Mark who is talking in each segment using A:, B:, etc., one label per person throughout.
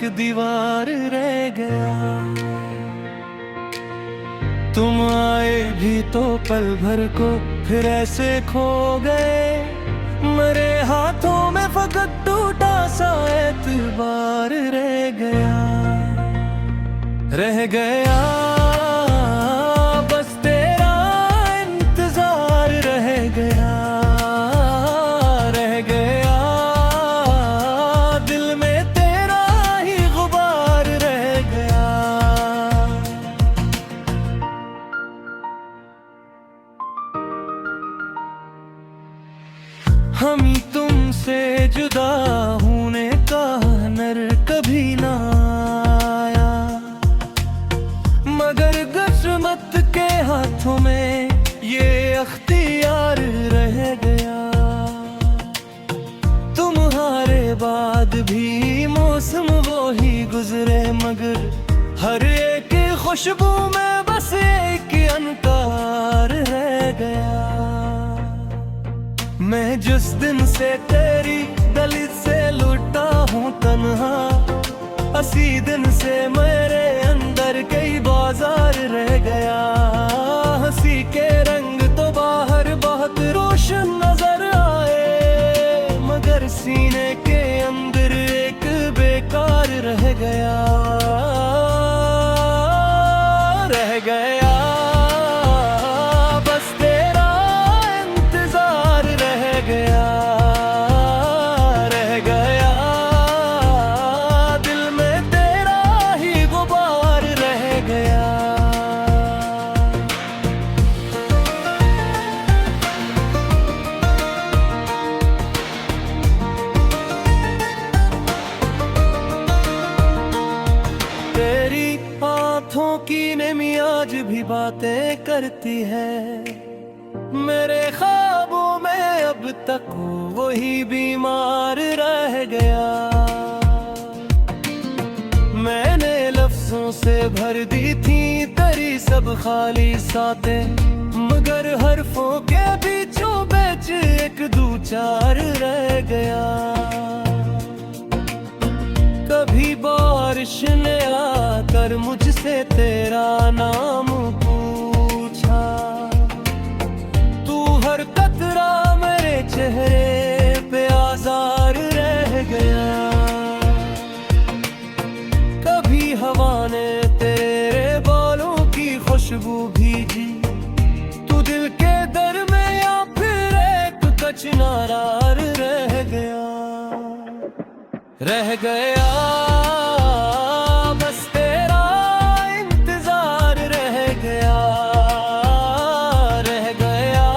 A: एक दीवार रह गया। तुम आए भी तो पल भर को फिर ऐसे खो गए। मेरे हाथों में फकत टूटा सा एतबार रह गया। रह गया बस तेरा इंतजार रह गया। रह गया दिल में तेरा ही गुबार रह गया। हम ही तुमसे जुदा होने का नर कभी ना आया, मगर किस्मत के हाथों में ये अख्तियार रह गया। तुम्हारे बाद भी मौसम वो ही गुजरे, मगर हर एक खुशबू में बस एक अनकार रह गया। मैं जिस दिन से तेरी गली से लुटा हूँ तन्हा, उसी दिन से मेरे अंदर कई बाजार रह गया। हंसी के रंग तो बाहर बहुत रोशन नजर आए, मगर सीने के अंदर एक बेकार रह गया। रह गया बस तेरा इंतजार रह गया। रह गया दिल में तेरा ही गुबार रह गया। तेरी आँखों की नमी आज भी बातें करती है। मेरे ख्वाबों में अब तक वही बीमार रह गया। मैंने लफ्जों से भर दी थी तेरी सब खाली सातें, मगर हरफों के बीचों बीच एक दो चार रह गया। कभी बारिश ने आकर मुझसे तेरा नाम पूछा, तू हर कतरा मेरे चेहरे पे आज़ार रह गया। कभी हवा ने तेरे बालों की खुशबू भीजी, तू दिल के दर में या फिर एक कचनारार रह गया। रह गया बस तेरा इंतजार रह गया। रह गया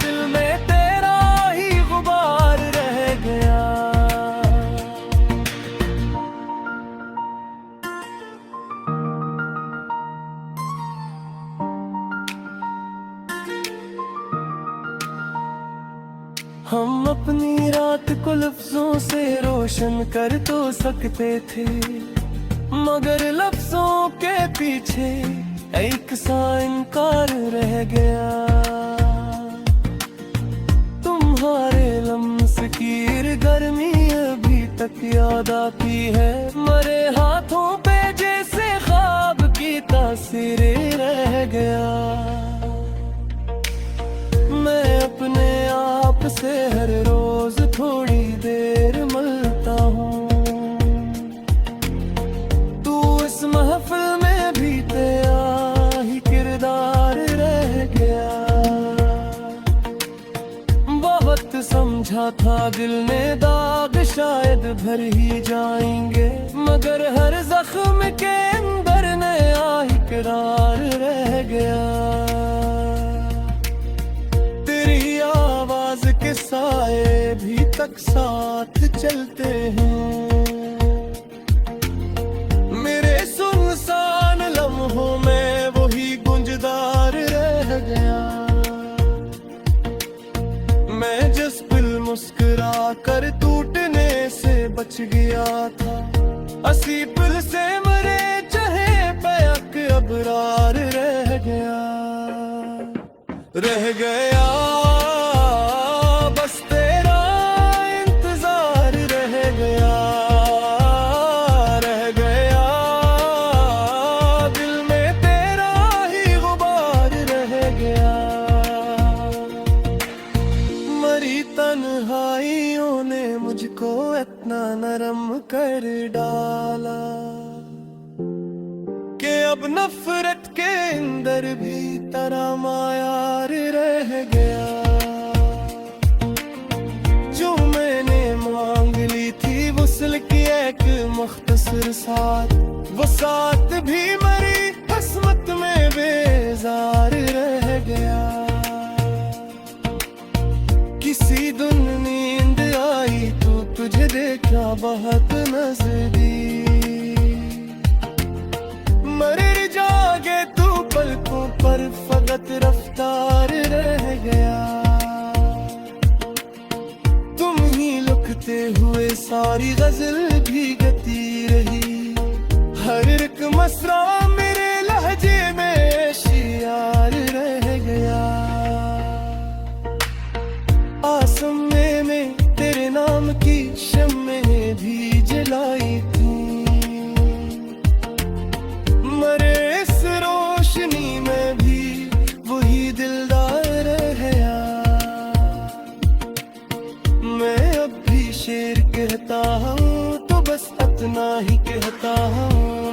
A: दिल में तेरा ही गुबार रह गया। हम अपनी रात को लफ्जों से रोशन कर तो सकते थे, मगर लफ्जों के पीछे एक सा इनकार रह गया। तुम्हारे लम्स की गर्मी अभी तक याद आती है, मरे हाथों पे जैसे ख्वाब की तासीर रह गया। मैं अपने आप से हर रोज थोड़ी देर मिलता हूँ, तू इस महफिल में भी तेरा ही किरदार रह गया। बहुत समझा था दिल ने दाग शायद भर ही जाएंगे, मगर हर जख्म के अंदर नया इकरार रह गया। के साए भी तक साथ चलते हैं, मेरे सुनसान लम्हों में वही गुंजदार रह गया। मैं जिस पल मुस्कुरा कर टूटने से बच गया था, असी पल से मरे चाहे पैक अबरार रह गया। रह गया बस तेरा इंतजार रह गया। तन्हाइयों ने मुझको इतना नरम कर डाला कि अब नफरत के अंदर भी तेरा मायार रह गया। जो मैंने मांग ली थी वुसल की एक मुख्तसर साथ, वो साथ भी मरी किस्मत में बेजार रह गया। किसी दिन नींद आई तो तुझे देखा बहुत नजदीक, मर जागे तू पलकों पर फकत रफ्तार रह गया। तुम ही लिखते हुए सारी गजल भी गती रही, हर एक मसरा मेरे लहजे में शियार रह गया। आसमां में तेरे नाम की शम्में भी जलाई थी, मरे इस रोशनी में भी वही दिलदार रहा। मैं अब भी शेर कहता हूँ तो बस इतना ही कहता हूँ,